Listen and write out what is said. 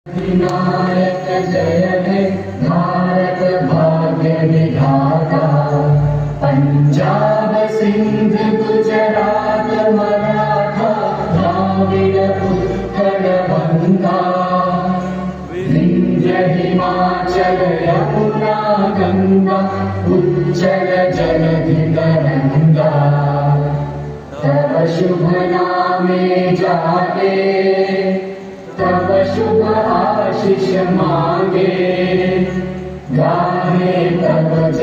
विनायक जय हे भारत भाग्य विधाता। पंजाब सिंध गुजरात मराठा द्राविड उत्कल बंगा। विंध्य हिमाचल यमुना गंगा उज्जल जलधि तरंगा। तव शुभ नामे जागे तब शुभ आशीष मांगे। गाहे तब